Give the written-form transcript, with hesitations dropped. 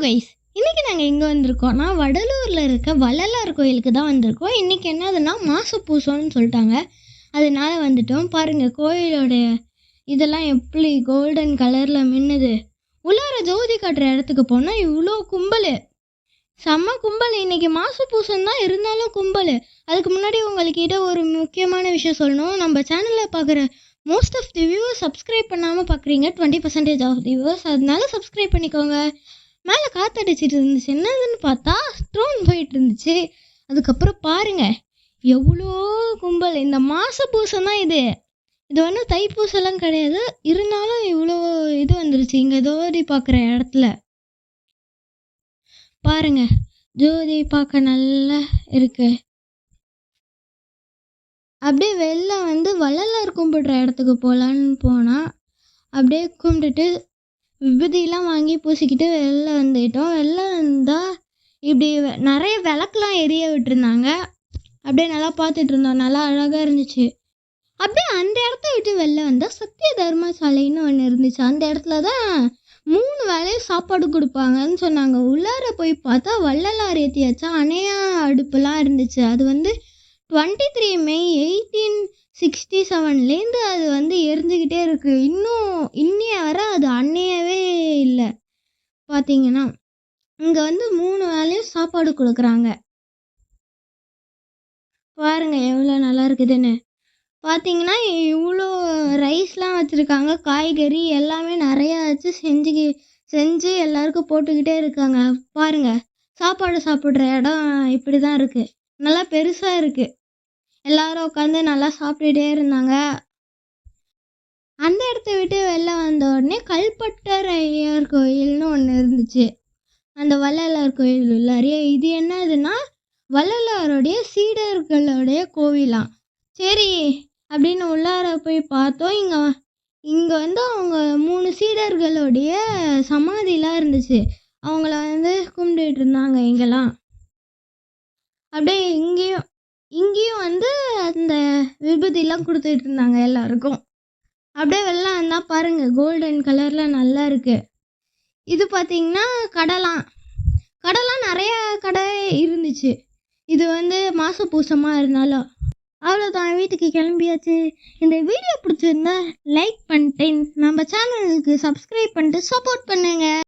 Guys, இன்னைக்கு நாங்கள் எங்கே வந்திருக்கோம்னா வடலூரில் இருக்க வள்ளலார் கோயிலுக்கு தான் வந்திருக்கோம். இன்றைக்கி என்னதுன்னா மாச பூசம்னு சொல்லிட்டாங்க. அதனால வந்துட்டோம். பாருங்கள் கோயிலோட இதெல்லாம் எப்படி கோல்டன் கலரில் மின்னுது. உள்ளார ஜோதி காட்டுற இடத்துக்கு போனால் இவ்வளோ கும்பல், செம்ம கும்பல். இன்றைக்கி மாச பூசம் தான், இருந்தாலும் கும்பல். அதுக்கு முன்னாடி உங்கள்கிட்ட ஒரு முக்கியமான விஷயம் சொல்லணும். நம்ம சேனலில் பார்க்குற most of the viewers subscribe பண்ணாமல் பார்க்குறீங்க. 20% ஆஃப் தி வியூவர்ஸ், அதனால சப்ஸ்கிரைப் பண்ணிக்கோங்க. மேலே காற்றடிச்சிட்டு இருந்துச்சு, என்னதுன்னு பார்த்தா ட்ரோன் போயிட்டு இருந்துச்சு. அதுக்கப்புறம் பாருங்க எவ்வளோ கும்பல். இந்த மாச பூசம் தான் இது. இது ஒன்றும் தைப்பூசெல்லாம் கிடையாது, இருந்தாலும் இவ்வளோ இது வந்துருச்சு. இங்கே ஜோதி பார்க்குற இடத்துல பாருங்க, ஜோதி பார்க்க நல்லா இருக்கு. அப்படியே வெளில வந்து வள்ளலார் கும்பிடுற இடத்துக்கு போகலான்னு போனால் அப்படியே கும்பிட்டுட்டு விபூதியெல்லாம் வாங்கி பூசிக்கிட்டு வெளில வந்துட்டோம். வெளில வந்தால் இப்படி நிறைய விளக்குலாம் எரிய விட்டுருந்தாங்க. அப்படியே நல்லா பார்த்துட்டு இருந்தோம், நல்லா அழகாக இருந்துச்சு. அப்படியே அந்த இடத்த விட்டு வெளில வந்தால் சத்திய தர்மசாலைன்னு ஒன்று இருந்துச்சு. அந்த இடத்துல தான் 3 வேளையும் சாப்பாடு கொடுப்பாங்கன்னு சொன்னாங்க. உள்ளார போய் பார்த்தா வள்ளலார் ஏற்றியாச்சா அணையா அடுப்புலாம் இருந்துச்சு. அது வந்து 23 மே 1867லேருந்து அது வந்து எரிஞ்சுக்கிட்டே இருக்குது. இன்னைய வரை அது அன்னையவே இல்லை. பார்த்தீங்கன்னா இங்கே வந்து 3 வேளையும் சாப்பாடு கொடுக்குறாங்க. பாருங்க எவ்வளோ நல்லா இருக்குதுன்னு. பார்த்தீங்கன்னா இவ்வளோ ரைஸ்லாம் வச்சுருக்காங்க, காய்கறி எல்லாமே நிறையா வச்சு செஞ்சு எல்லாருக்கும் போட்டுக்கிட்டே இருக்காங்க. பாருங்க, சாப்பாடு சாப்பிட்ற இடம் இப்படி தான் இருக்குது, நல்லா பெருசாக இருக்குது. எல்லாரும் உட்காந்து நல்லா சாப்பிட்டுட்டே இருந்தாங்க. அந்த இடத்த விட்டு வெளில வந்த உடனே கல்பட்டர் ஐயர் கோயில்னு ஒன்று இருந்துச்சு. அந்த வள்ளலார் கோயில் உள்ளாரியே. இது என்னதுன்னா வள்ளலாருடைய சீடர்களுடைய கோவிலாம். சரி அப்படின்னு உள்ளார போய் பார்த்தோம். இங்கே வந்து அவங்க 3 சீடர்களுடைய சமாதிலாம் இருந்துச்சு. அவங்கள வந்து கும்பிட்டுட்டு இருந்தாங்க. இங்கெல்லாம் அப்படியே இங்கேயும் வந்து அந்த விபூதிலாம் கொடுத்துட்டு இருந்தாங்க எல்லாருக்கும். அப்படியே வெளில வந்தால் பாருங்கள் கோல்டன் கலரில் நல்லா இருக்குது. இது பார்த்திங்கன்னா கடைலாம் நிறைய கடை இருந்துச்சு. இது வந்து மாச பூசமாக இருந்தாலும். அவ்வளோதான், வீட்டுக்கு கிளம்பியாச்சு. இந்த வீடியோ பிடிச்சிருந்தா லைக் பண்ணிட்டு நம்ம சேனலுக்கு சப்ஸ்கிரைப் பண்ணிட்டு சப்போர்ட் பண்ணுங்கள்.